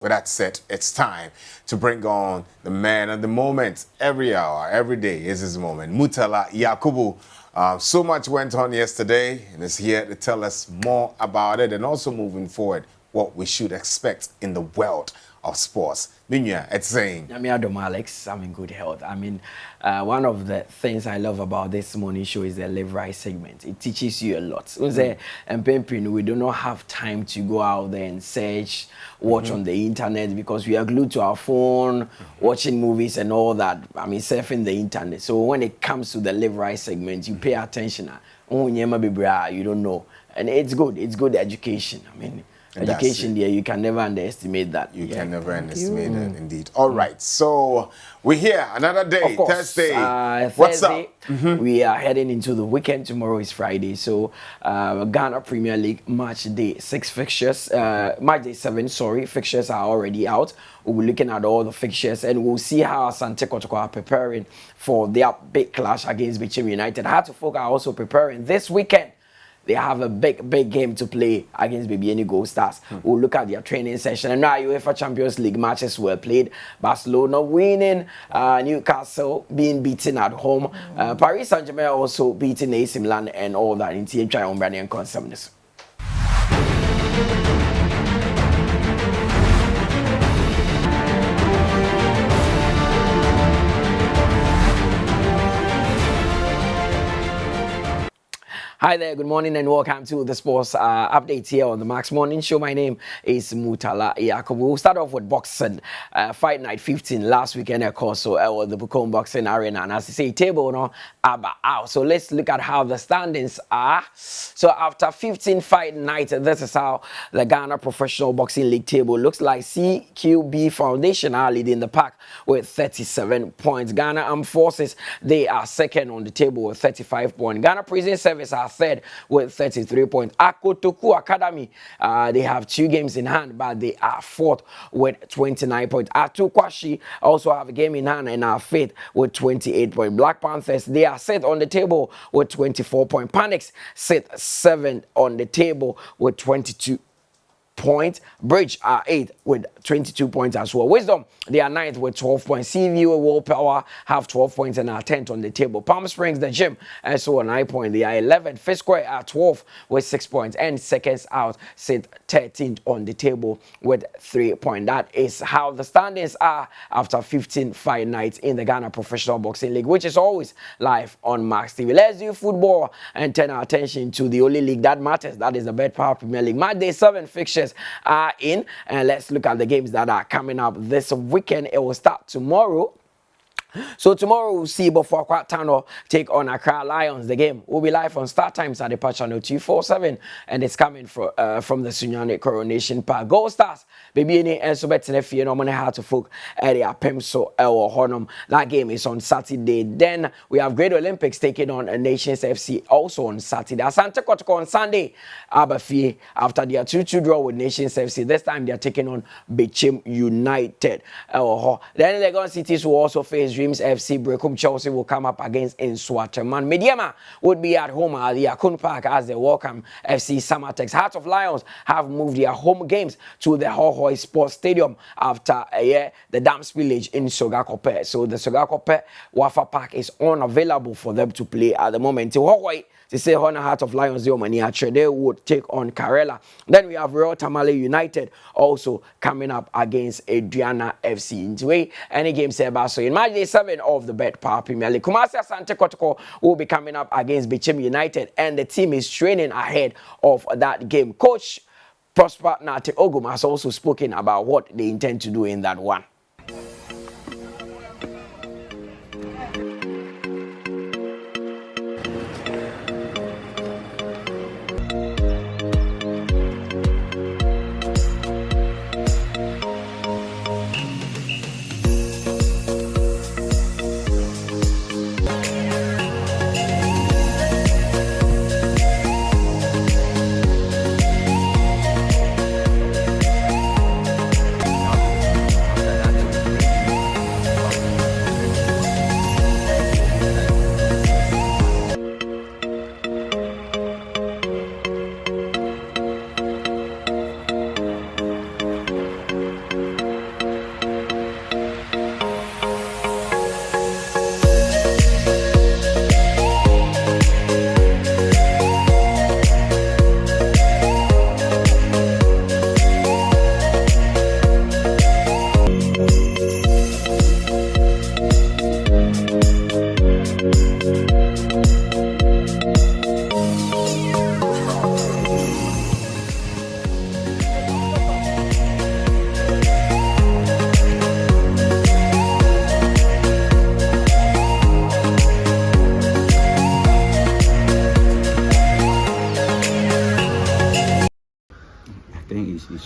With that said, it's time to bring on the man of the moment. Every hour, every day is his moment. Mutala, Yakubu. So much went on yesterday and is here to tell us more about it and also moving forward what we should expect in the world of sports. Minya, it's saying. I'm Alex. I'm in good health. One of the things I love about this morning show is the live right segment. It teaches you a lot. We do not have time to go out there and search, watch on the internet because we are glued to our phone, watching movies and all that. Surfing the internet. So when it comes to the live right segment, you pay attention. You don't know. And it's good. It's good education. Education there, you can never underestimate that. You can never underestimate that, indeed. All right, so we're here another day, Thursday. What's up? We are heading into the weekend. Tomorrow is Friday, so Ghana Premier League match day 6 fixtures, match day 7. Sorry, fixtures are already out. We'll be looking at all the fixtures and we'll see how Asante Kotoko are preparing for their big clash against Bichim United. Heartfolk are also preparing this weekend. They have a big game to play against Baby Gold Stars. We'll look at their training session. And now UEFA Champions League matches were played. Barcelona winning, Newcastle being beaten at home. Paris Saint-Germain also beating AC Milan and all that in TM Chai Umbrani and Consemness. Hi there, good morning and welcome to the sports update here on the Max Morning Show. My name is Mutala Yakubu. We'll start off with boxing. Fight night 15 last weekend, of course, so the Bukom Boxing Arena. And as I say, table, out. So let's look at how the standings are. So after 15 fight night, this is how the Ghana Professional Boxing League table looks like. CQB Foundation are leading the pack with 37 points. Ghana Armed Forces, they are second on the table with 35 points. Ghana Prison Service are third with 33 points. Akotoku Academy, they have 2 games in hand, but they are fourth with 29 points. Atukwashi also have a game in hand and are fifth with 28 points. Black Panthers, they are set on the table with 24 points. Panics sit 7th on the table with 22 points. Bridge are 8th with 22 points as well. Wisdom, they are 9th with 12 points. CVU and Willpower have 12 points and are 10th on the table. Palm Springs, the gym, and so 9 points. They are 11th. Fifth Square are 12th with 6 points. And seconds out sit 13th on the table with 3 points. That is how the standings are after 15 fight nights in the Ghana Professional Boxing League, which is always live on Max TV. Let's do football and turn our attention to the only league that matters. That is the Bet Power Premier League. Match day 7 fixtures are in, and let's look at the games that are coming up this weekend. It will start tomorrow. So tomorrow we'll see Bofo Tano take on Accra Lions. The game will be live on Star Times at the Patch Channel 247, and it's coming from the Sunyane Coronation Park. Gold Stars, baby, and so better if you know how to folk area Pemso El Honum. That game is on Saturday. Then we have Great Olympics taking on Nations FC also on Saturday. Asante Kotoko on Sunday. Abafi after their 2-2 draw with Nations FC. This time they are taking on Bichim United. Then Legon Cities will also face Dreams FC. Brekum Chelsea will come up against Nswaterman. Mediama would be at home at the Akun Park as they welcome FC Samatex. Heart of Lions have moved their home games to the Hohoi Sports Stadium after the Dams Village in Sogakope. So the Sogakope Wafa Park is unavailable for them to play at the moment. Hohoi, they say Honor Heart of Lions, they would take on Karela. Then we have Royal Tamale United also coming up against Adriana FC. Into any game say about so in match day 7 of the Bet Power Premier League, Kumasi Asante Kotoko will be coming up against Bichim United, and the team is training ahead of that game. Coach Prosper Nate Ogum has also spoken about what they intend to do in that one.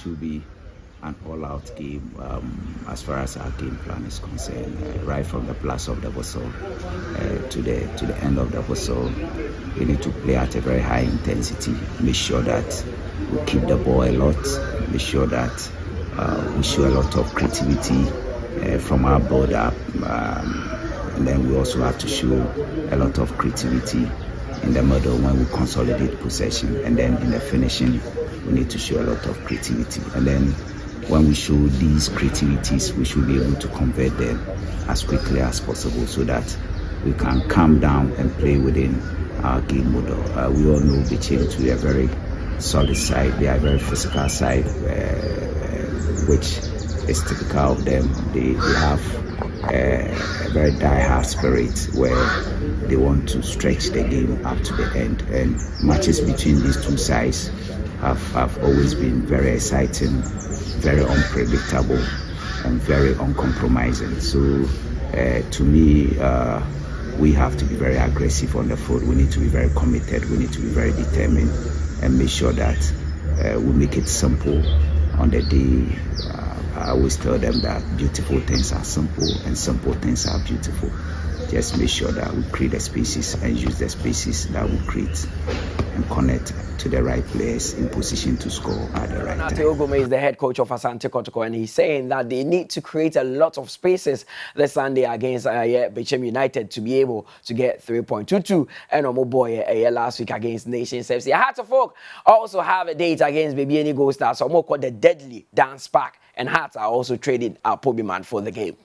should be an all-out game as far as our game plan is concerned. Right from the blast of the whistle to the end of the whistle, we need to play at a very high intensity. Make sure that we keep the ball a lot. Make sure that we show a lot of creativity from our build-up, and then we also have to show a lot of creativity in the middle when we consolidate possession, and then in the finishing we need to show a lot of creativity. And then when we show these creativities, we should be able to convert them as quickly as possible so that we can calm down and play within our game model. We all know the change to a very solid side. They are a very physical side, which is typical of them. They have a very die-hard spirit where they want to stretch the game up to the end. And matches between these two sides have always been very exciting, very unpredictable, and very uncompromising. So to me, we have to be very aggressive on the field. We need to be very committed. We need to be very determined and make sure that we make it simple on the day. I always tell them that beautiful things are simple and simple things are beautiful. Just make sure that we create the spaces and use the spaces that we create and connect to the right players in position to score at the right time. Yakubu is the head coach of Asante Kotoko, and he's saying that they need to create a lot of spaces this Sunday against Bechem United to be able to get 3.22, and Omoboy last week against Nations FC. Hearts also have a date against Baby Any Gold Stars, so more called the Deadly Dance Pack, and Hearts are also trading a Pobiman for the game.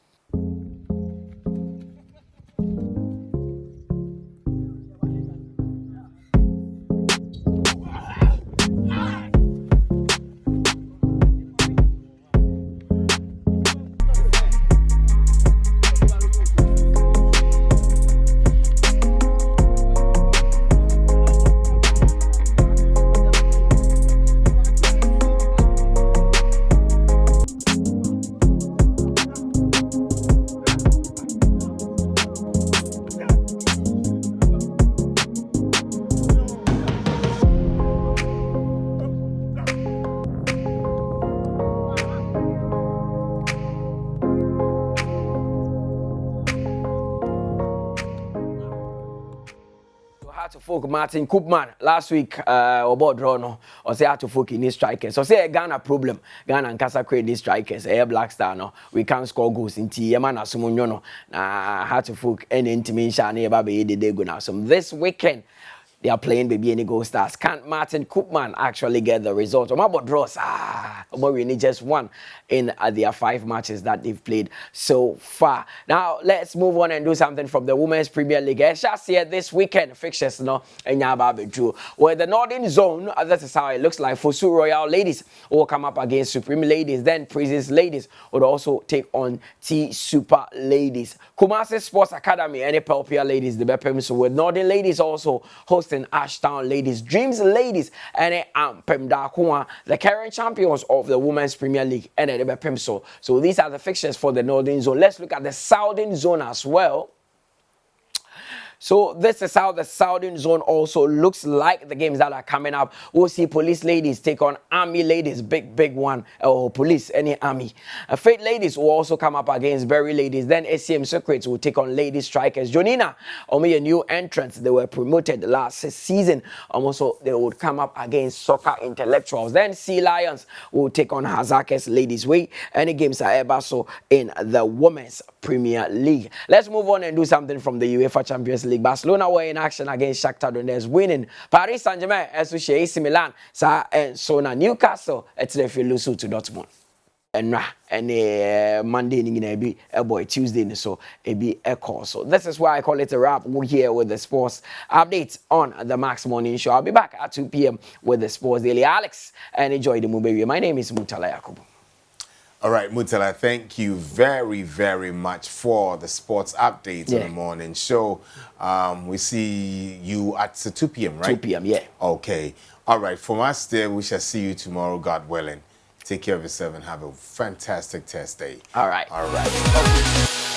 To folk Martin Koopman last week about draw no or say to folk in his strikers. So say Ghana problem. Ghana and Kasa create these strikers. Black Star no. We can't score goals in Yamana Sumunyo no. Had to folk any intimation eba be de go now. So this weekend they are playing Baby Any Gold Stars. Can't Martin Koopman actually get the result? About draws, but we need just one in their 5 matches that they've played so far. Now let's move on and do something from the Women's Premier League. Just here this weekend fixtures no in Yababeju. Where the Northern Zone, that is how it looks like. Fosu Royal Ladies will come up against Supreme Ladies. Then Praises Ladies would also take on T Super Ladies. Kumasi Sports Academy and Pelpia Ladies, the Bepem. So with Northern Ladies also hosting Ashtown Ladies, Dreams Ladies, and Pemda, the current champions of the Women's Premier League, and the Bepem. So these are the fixtures for the Northern Zone. Let's look at the Southern Zone as well. So this is how the Southern Zone also looks like. The games that are coming up. We'll see Police Ladies take on Army Ladies. Big one. Or Police, any Army. Fate Ladies will also come up against Berry Ladies. Then ACM Secrets will take on Lady Strikers. Jonina, only a new entrance. They were promoted last season. Also, they would come up against Soccer Intellectuals. Then Sea Lions will take on Hazakes Ladies. Any games are ever so in the Women's Premier League. Let's move on and do something from the UEFA Champions League. Barcelona were in action against Shakhtar Donetsk, winning. Paris Saint-Germain versus AC Milan. And so now Newcastle it's the Lusu to Dortmund. And Monday be a boy Tuesday so it be a call. So this is why I call it a wrap. We're here with the sports updates on the Max Morning Show. I'll be back at 2 p.m. with the Sports Daily. Alex, and enjoy the movie. My name is Mutala Yakubu. All right, Mutala, thank you very much for the sports updates on the morning show. We see you at 2 p.m., right? 2 p.m., yeah. Okay. All right, from us there, we shall see you tomorrow, God willing. Take care of yourself and have a fantastic test day. All right. All right. Okay.